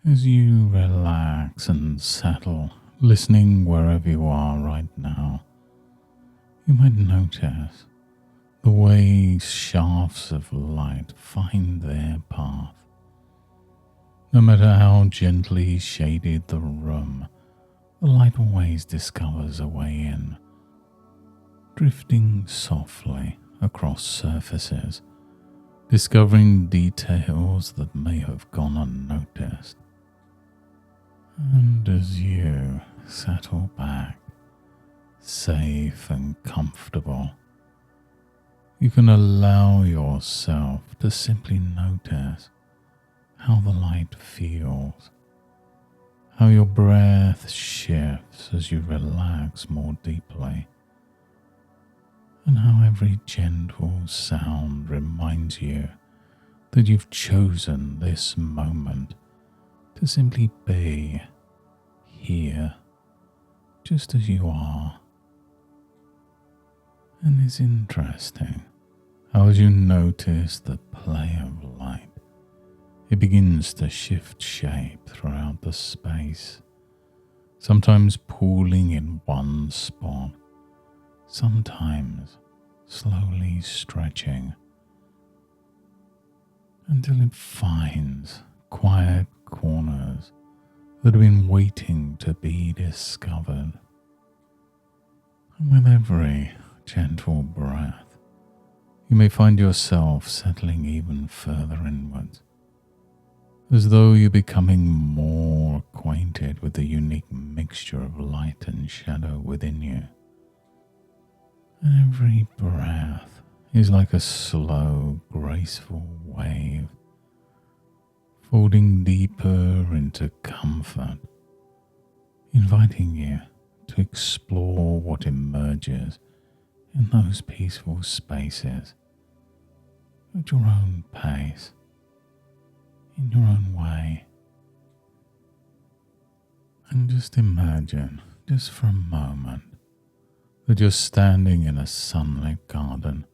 As you relax and settle, listening wherever you are right now, you might notice the way shafts of light find their path. No matter how gently shaded the room, the light always discovers a way in, drifting softly across surfaces, discovering details that may have gone unnoticed. And as you settle back, safe and comfortable, you can allow yourself to simply notice how the light feels, how your breath shifts as you relax more deeply, and how every gentle sound reminds you that you've chosen this moment to simply be here, just as you are. And it's interesting how, as you notice the play of light, it begins to shift shape throughout the space, sometimes pooling in one spot, sometimes slowly stretching until it finds quiet corners that have been waiting to be discovered. And with every gentle breath, you may find yourself settling even further inwards, as though you're becoming more acquainted with the unique mixture of light and shadow within you. And every breath is like a slow, graceful wave, folding deeper into comfort, inviting you to explore what emerges in those peaceful spaces at your own pace, in your own way. And just imagine, just for a moment, that you're standing in a sunlit garden,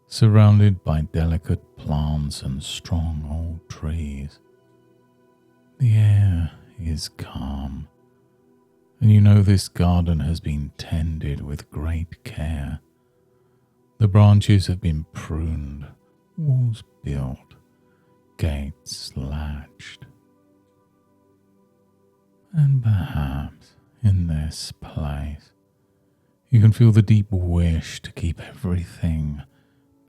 surrounded by delicate plants and strong old trees. The air is calm, and you know this garden has been tended with great care. The branches have been pruned, walls built, gates latched. And perhaps in this place, you can feel the deep wish to keep everything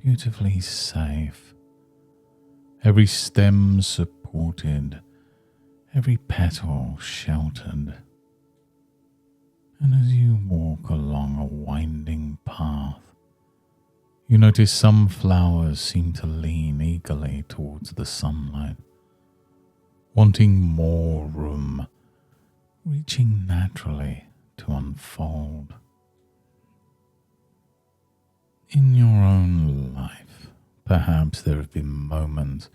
beautifully safe, every stem supported, every petal sheltered. And as you walk along a winding path, you notice some flowers seem to lean eagerly towards the sunlight, wanting more room, reaching naturally to unfold. In your own life, perhaps there have been moments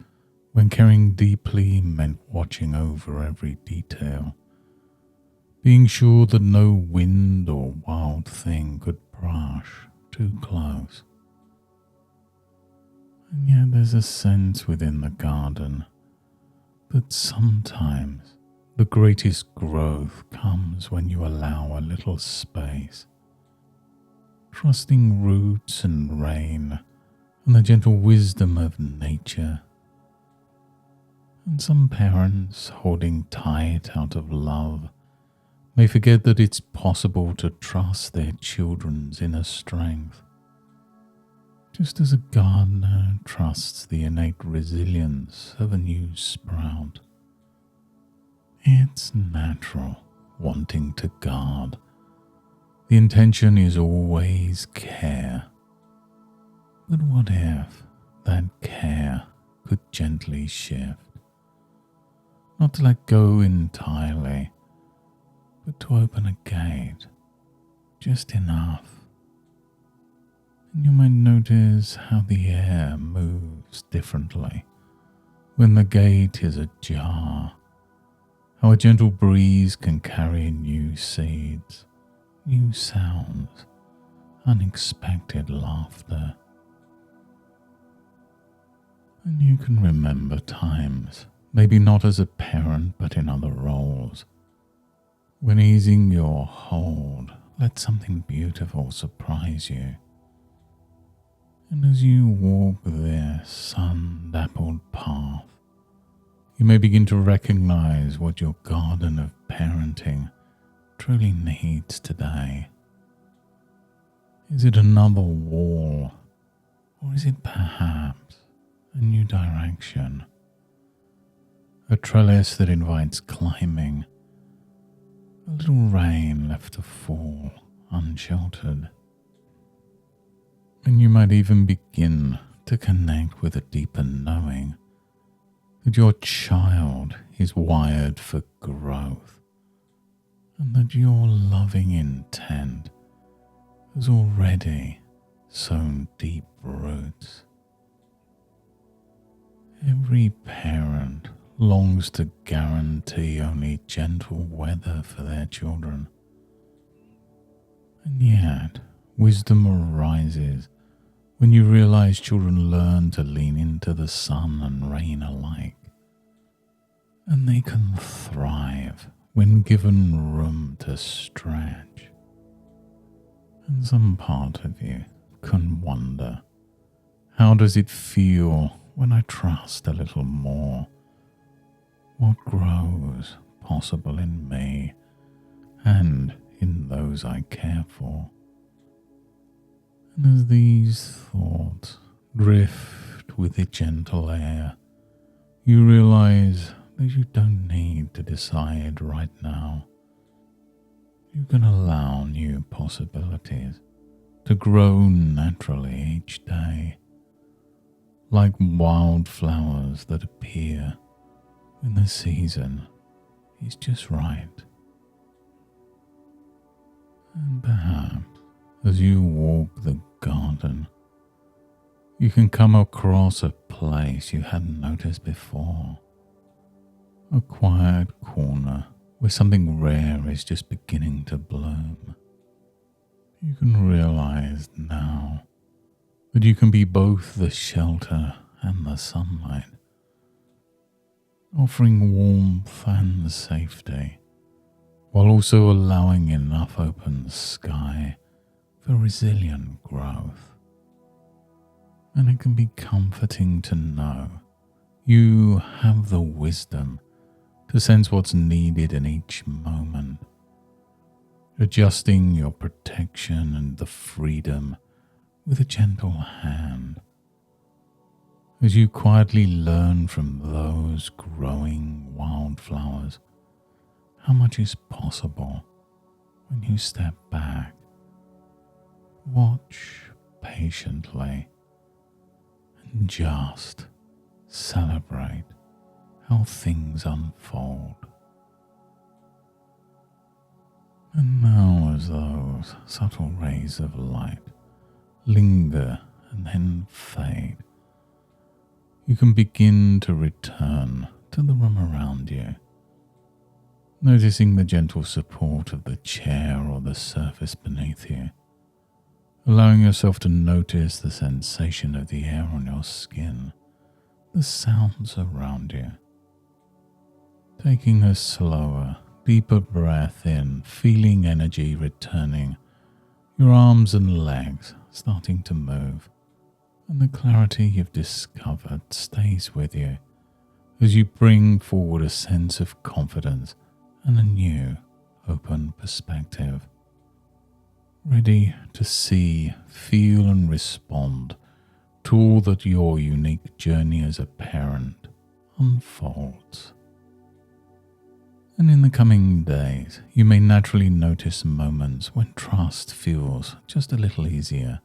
when caring deeply meant watching over every detail, being sure that no wind or wild thing could brush too close. And yet there's a sense within the garden that sometimes the greatest growth comes when you allow a little space, trusting roots and rain and the gentle wisdom of nature. And some parents, holding tight out of love, may forget that it's possible to trust their children's inner strength, just as a gardener trusts the innate resilience of a new sprout. It's natural wanting to guard. The intention is always care. But what if that care could gently shift? Not to let go entirely, but to open a gate, just enough. And you might notice how the air moves differently when the gate is ajar, how a gentle breeze can carry new seeds, new sounds, unexpected laughter. And you can remember times maybe not as a parent but in other roles. When easing your hold, let something beautiful surprise you. And as you walk this sun-dappled path, you may begin to recognize what your garden of parenting truly needs today. Is it another wall, or is it perhaps a new direction? A trellis that invites climbing, a little rain left to fall unsheltered. And you might even begin to connect with a deeper knowing that your child is wired for growth, and that your loving intent has already sown deep roots. Every parent longs to guarantee only gentle weather for their children, and yet wisdom arises when you realize children learn to lean into the sun and rain alike, and they can thrive when given room to stretch. And some part of you can wonder, how does it feel when I trust a little more? What grows possible in me and in those I care for? And as these thoughts drift with the gentle air, you realize that you don't need to decide right now. You can allow new possibilities to grow naturally each day, like wildflowers that appear when the season is just right. And perhaps as you walk the garden, you can come across a place you hadn't noticed before, a quiet corner where something rare is just beginning to bloom. You can realize now that you can be both the shelter and the sunlight, offering warmth and safety, while also allowing enough open sky for resilient growth. And it can be comforting to know you have the wisdom to sense what's needed in each moment, adjusting your protection and the freedom with a gentle hand, as you quietly learn from those growing wildflowers how much is possible when you step back, watch patiently, and just celebrate how things unfold. And now, as those subtle rays of light linger and then fade, you can begin to return to the room around you, noticing the gentle support of the chair or the surface beneath you, allowing yourself to notice the sensation of the air on your skin, the sounds around you. Taking a slower, deeper breath in, feeling energy returning, your arms and legs starting to move, and the clarity you've discovered stays with you as you bring forward a sense of confidence and a new, open perspective, ready to see, feel and respond to all that your unique journey as a parent unfolds. And in the coming days, you may naturally notice moments when trust feels just a little easier.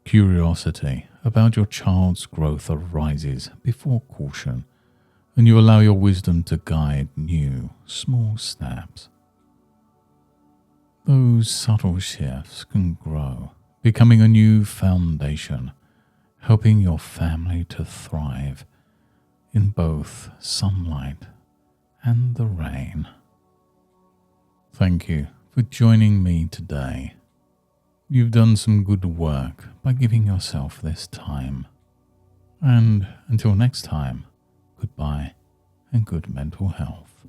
Curiosity about your child's growth arises before caution, and you allow your wisdom to guide new, small steps. Those subtle shifts can grow, becoming a new foundation, helping your family to thrive in both sunlight and the rain. Thank you for joining me today. You've done some good work by giving yourself this time. And until next time, goodbye. and good mental health.